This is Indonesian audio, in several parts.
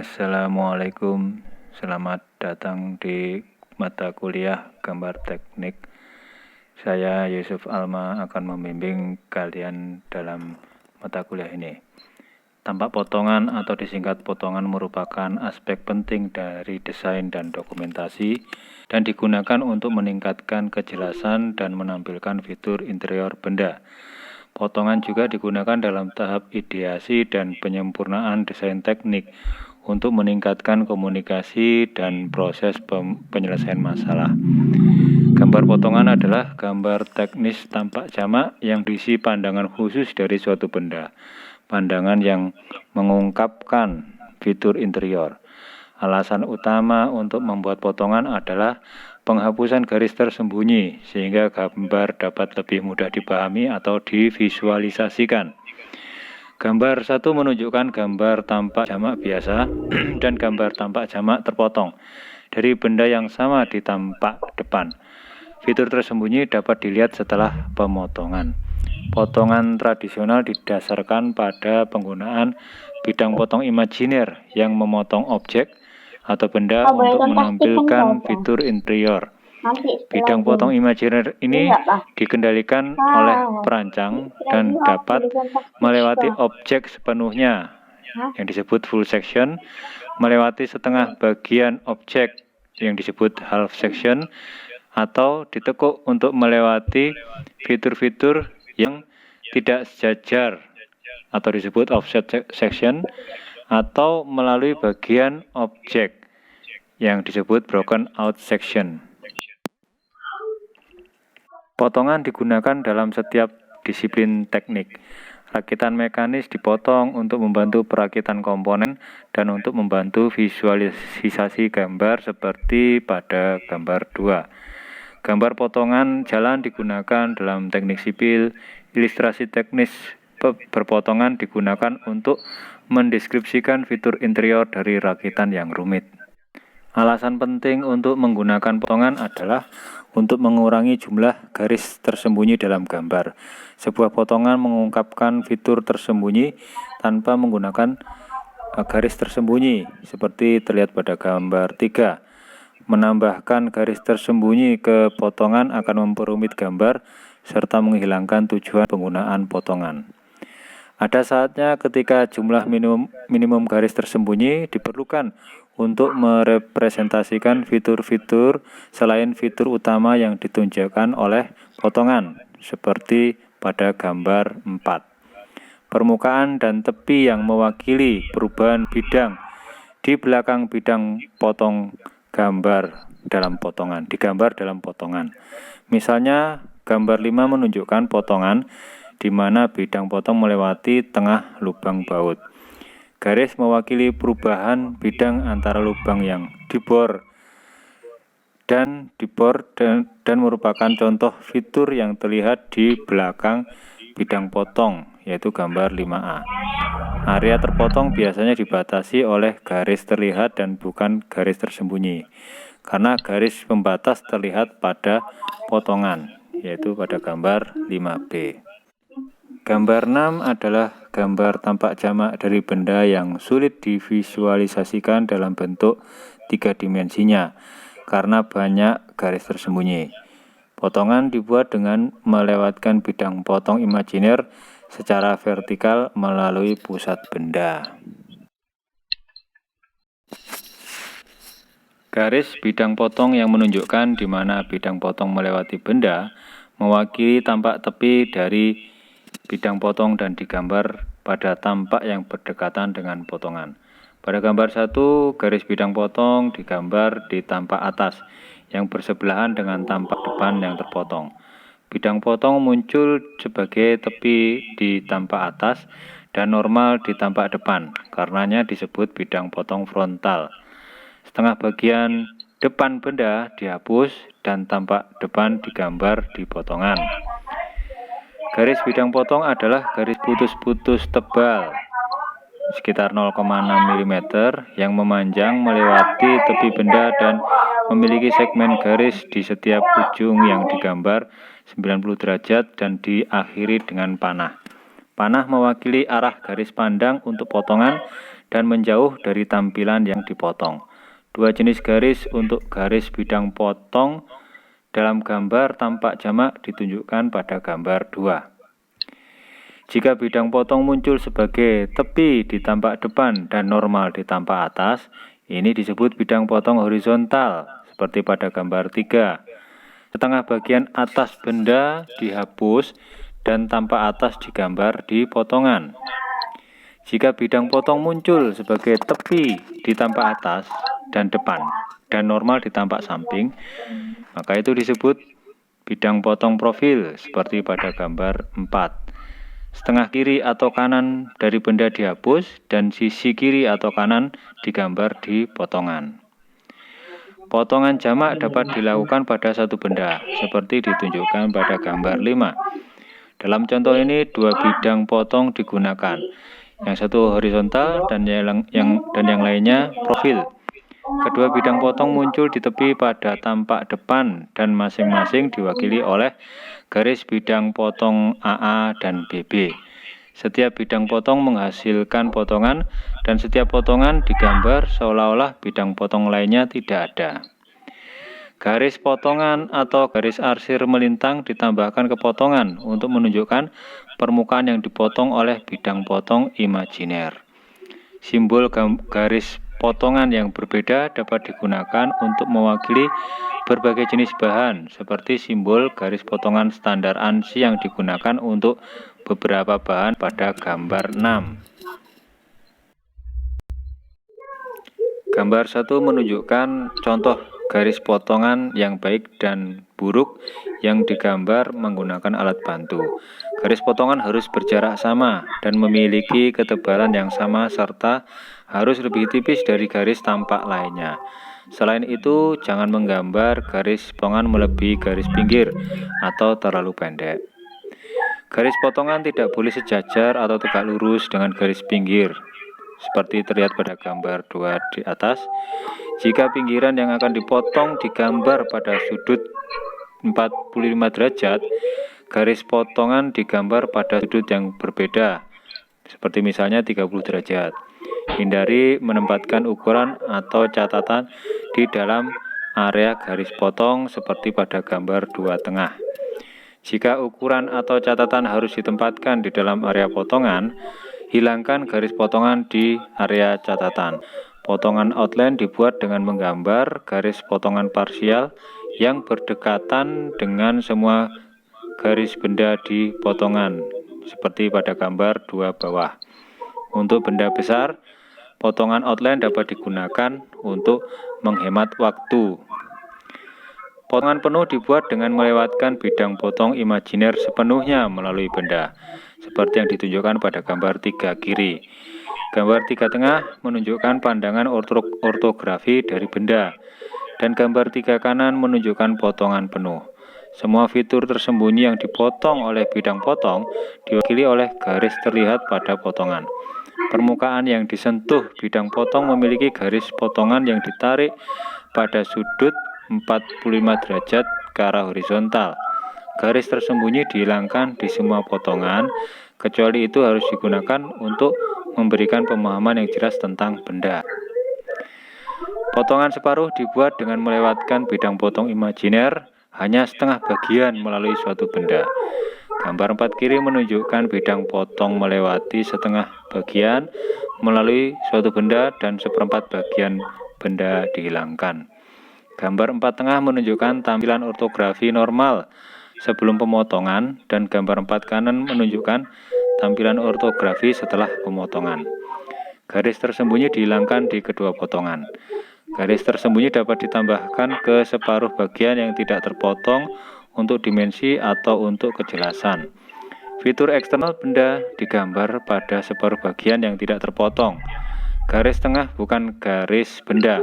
Assalamualaikum, selamat datang di mata kuliah gambar teknik. Saya Yusuf Alma akan membimbing kalian dalam mata kuliah ini. Tampak potongan atau disingkat potongan merupakan aspek penting dari desain dan dokumentasi dan digunakan untuk meningkatkan kejelasan dan menampilkan fitur interior benda. Potongan juga digunakan dalam tahap ideasi dan penyempurnaan desain teknik untuk meningkatkan komunikasi dan proses penyelesaian masalah. Gambar potongan adalah gambar teknis tampak jamak yang diisi pandangan khusus dari suatu benda. Pandangan yang mengungkapkan fitur interior. Alasan utama untuk membuat potongan adalah penghapusan garis tersembunyi sehingga gambar dapat lebih mudah dipahami atau divisualisasikan. Gambar 1 menunjukkan gambar tampak jamak biasa dan gambar tampak jamak terpotong dari benda yang sama di tampak depan. Fitur tersembunyi dapat dilihat setelah pemotongan. Potongan tradisional didasarkan pada penggunaan bidang potong imajiner yang memotong objek atau benda untuk menampilkan fitur interior. Bidang potong imajiner ini dikendalikan oleh perancang dan dapat melewati objek sepenuhnya yang disebut full section, melewati setengah bagian objek yang disebut half section, atau ditekuk untuk melewati fitur-fitur yang tidak sejajar atau disebut offset section, atau melalui bagian objek yang disebut broken out section. Potongan digunakan dalam setiap disiplin teknik. Rakitan mekanis dipotong untuk membantu perakitan komponen dan untuk membantu visualisasi gambar seperti pada gambar 2. Gambar potongan jalan digunakan dalam teknik sipil. Ilustrasi teknis berpotongan digunakan untuk mendeskripsikan fitur interior dari rakitan yang rumit. Alasan penting untuk menggunakan potongan adalah untuk mengurangi jumlah garis tersembunyi dalam gambar. Sebuah potongan mengungkapkan fitur tersembunyi tanpa menggunakan garis tersembunyi, seperti terlihat pada gambar 3. Menambahkan garis tersembunyi ke potongan akan memperumit gambar serta menghilangkan tujuan penggunaan potongan. Ada saatnya ketika jumlah minimum garis tersembunyi diperlukan untuk merepresentasikan fitur-fitur selain fitur utama yang ditunjukkan oleh potongan, seperti pada gambar 4. Permukaan dan tepi yang mewakili perubahan bidang di belakang bidang potong digambar dalam potongan. Misalnya, gambar 5 menunjukkan potongan di mana bidang potong melewati tengah lubang baut. Garis mewakili perubahan bidang antara lubang yang dibor dan merupakan contoh fitur yang terlihat di belakang bidang potong, yaitu gambar 5A. Area terpotong biasanya dibatasi oleh garis terlihat dan bukan garis tersembunyi, karena garis pembatas terlihat pada potongan, yaitu pada gambar 5B. Gambar 6 adalah gambar tampak jamak dari benda yang sulit divisualisasikan dalam bentuk 3 dimensinya karena banyak garis tersembunyi. Potongan dibuat dengan melewatkan bidang potong imajiner secara vertikal melalui pusat benda. Garis bidang potong yang menunjukkan di mana bidang potong melewati benda mewakili tampak tepi dari bidang potong dan digambar pada tampak yang berdekatan dengan potongan. Pada gambar 1, garis bidang potong digambar di tampak atas yang bersebelahan dengan tampak depan yang terpotong. Bidang potong muncul sebagai tepi di tampak atas dan normal di tampak depan, karenanya disebut bidang potong frontal. Setengah bagian depan benda dihapus dan tampak depan digambar di potongan. Garis bidang potong adalah garis putus-putus tebal sekitar 0,6 mm yang memanjang melewati tepi benda dan memiliki segmen garis di setiap ujung yang digambar 90 derajat dan diakhiri dengan panah. Panah mewakili arah garis pandang untuk potongan dan menjauh dari tampilan yang dipotong. Dua jenis garis untuk garis bidang potong dalam gambar tampak jamak ditunjukkan pada gambar 2. Jika bidang potong muncul sebagai tepi di tampak depan dan normal di tampak atas, ini disebut bidang potong horizontal, seperti pada gambar 3. Setengah bagian atas benda dihapus dan tampak atas digambar di potongan. Jika bidang potong muncul sebagai tepi di tampak atas dan depan dan normal di tampak samping, maka itu disebut bidang potong profil, seperti pada gambar 4. Setengah kiri atau kanan dari benda dihapus dan sisi kiri atau kanan digambar di potongan. Potongan jamak dapat dilakukan pada satu benda, seperti ditunjukkan pada gambar 5. Dalam contoh ini, dua bidang potong digunakan. Yang satu horizontal dan yang lainnya profil. Kedua bidang potong muncul di tepi pada tampak depan dan masing-masing diwakili oleh garis bidang potong AA dan BB. Setiap bidang potong menghasilkan potongan dan setiap potongan digambar seolah-olah bidang potong lainnya tidak ada. Garis potongan atau garis arsir melintang ditambahkan ke potongan untuk menunjukkan permukaan yang dipotong oleh bidang potong imajiner. Simbol garis potongan yang berbeda dapat digunakan untuk mewakili berbagai jenis bahan, seperti simbol garis potongan standar ANSI yang digunakan untuk beberapa bahan pada gambar 6. Gambar 1 menunjukkan contoh garis potongan yang baik dan buruk yang digambar menggunakan alat bantu. Garis potongan harus berjarak sama dan memiliki ketebalan yang sama serta harus lebih tipis dari garis tampak lainnya. Selain itu, jangan menggambar garis potongan melebihi garis pinggir atau terlalu pendek. Garis potongan tidak boleh sejajar atau tegak lurus dengan garis pinggir, seperti terlihat pada gambar 2 di atas. Jika pinggiran yang akan dipotong digambar pada sudut 45 derajat, garis potongan digambar pada sudut yang berbeda, seperti misalnya 30 derajat. Hindari menempatkan ukuran atau catatan di dalam area garis potong seperti pada gambar 2 tengah. Jika ukuran atau catatan harus ditempatkan di dalam area potongan, hilangkan garis potongan di area catatan. Potongan outline dibuat dengan menggambar garis potongan parsial yang berdekatan dengan semua garis benda di potongan, seperti pada gambar 2 bawah. Untuk benda besar, potongan outline dapat digunakan untuk menghemat waktu. Potongan penuh dibuat dengan melewatkan bidang potong imajiner sepenuhnya melalui benda, seperti yang ditunjukkan pada gambar 3 kiri. Gambar 3 tengah menunjukkan pandangan ortografi dari benda, dan gambar 3 kanan menunjukkan potongan penuh. Semua fitur tersembunyi yang dipotong oleh bidang potong diwakili oleh garis terlihat pada potongan. Permukaan yang disentuh bidang potong memiliki garis potongan yang ditarik pada sudut 45 derajat ke arah horizontal. Garis tersembunyi dihilangkan di semua potongan, kecuali itu harus digunakan untuk memberikan pemahaman yang jelas tentang benda. Potongan separuh dibuat dengan melewatkan bidang potong imajiner hanya setengah bagian melalui suatu benda. Gambar 4 kiri menunjukkan bidang potong melewati setengah bagian melalui suatu benda dan seperempat bagian benda dihilangkan. Gambar 4 tengah menunjukkan tampilan ortografi normal sebelum pemotongan, dan gambar 4 kanan menunjukkan tampilan ortografi setelah pemotongan. Garis tersembunyi dihilangkan di kedua potongan. Garis tersembunyi dapat ditambahkan ke separuh bagian yang tidak terpotong untuk dimensi atau untuk kejelasan. Fitur eksternal benda digambar pada separuh bagian yang tidak terpotong. Garis tengah bukan garis benda,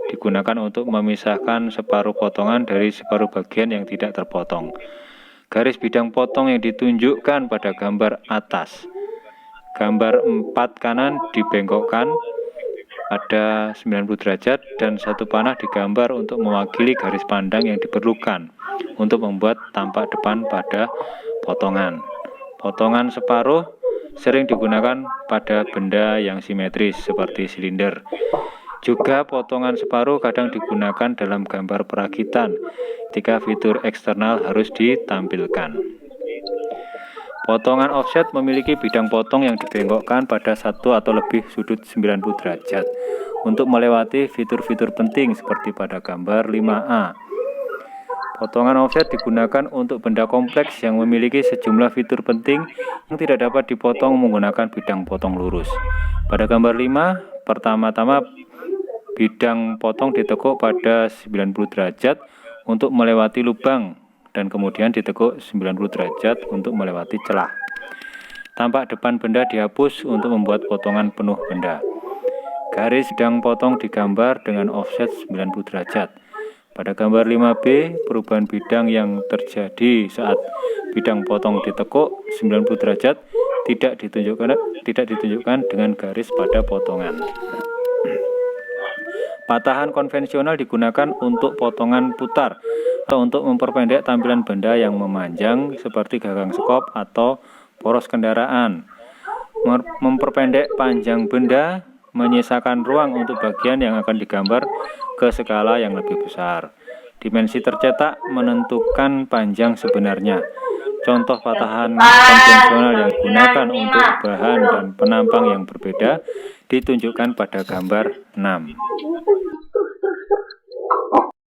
digunakan untuk memisahkan separuh potongan dari separuh bagian yang tidak terpotong. Garis bidang potong yang ditunjukkan pada gambar atas. Gambar 4 kanan dibengkokkan ada 90 derajat dan satu panah digambar untuk mewakili garis pandang yang diperlukan untuk membuat tampak depan pada potongan. Potongan separuh sering digunakan pada benda yang simetris seperti silinder. Juga potongan separuh kadang digunakan dalam gambar perakitan ketika fitur eksternal harus ditampilkan. Potongan offset memiliki bidang potong yang dibengkokkan pada satu atau lebih sudut 90 derajat untuk melewati fitur-fitur penting seperti pada gambar 5A. Potongan offset digunakan untuk benda kompleks yang memiliki sejumlah fitur penting yang tidak dapat dipotong menggunakan bidang potong lurus. Pada gambar 5, pertama-tama bidang potong ditekuk pada 90 derajat untuk melewati lubang dan kemudian ditekuk 90 derajat untuk melewati celah. Tampak depan benda dihapus untuk membuat potongan penuh benda. Garis bidang potong digambar dengan offset 90 derajat. Pada gambar 5B, perubahan bidang yang terjadi saat bidang potong ditekuk 90 derajat tidak ditunjukkan dengan garis pada potongan. Patahan konvensional digunakan untuk potongan putar atau untuk memperpendek tampilan benda yang memanjang seperti gagang skop atau poros kendaraan. Memperpendek panjang benda menyisakan ruang untuk bagian yang akan digambar ke skala yang lebih besar. Dimensi tercetak menentukan panjang sebenarnya. Contoh patahan konvensional yang digunakan untuk bahan dan penampang yang berbeda ditunjukkan pada gambar 6.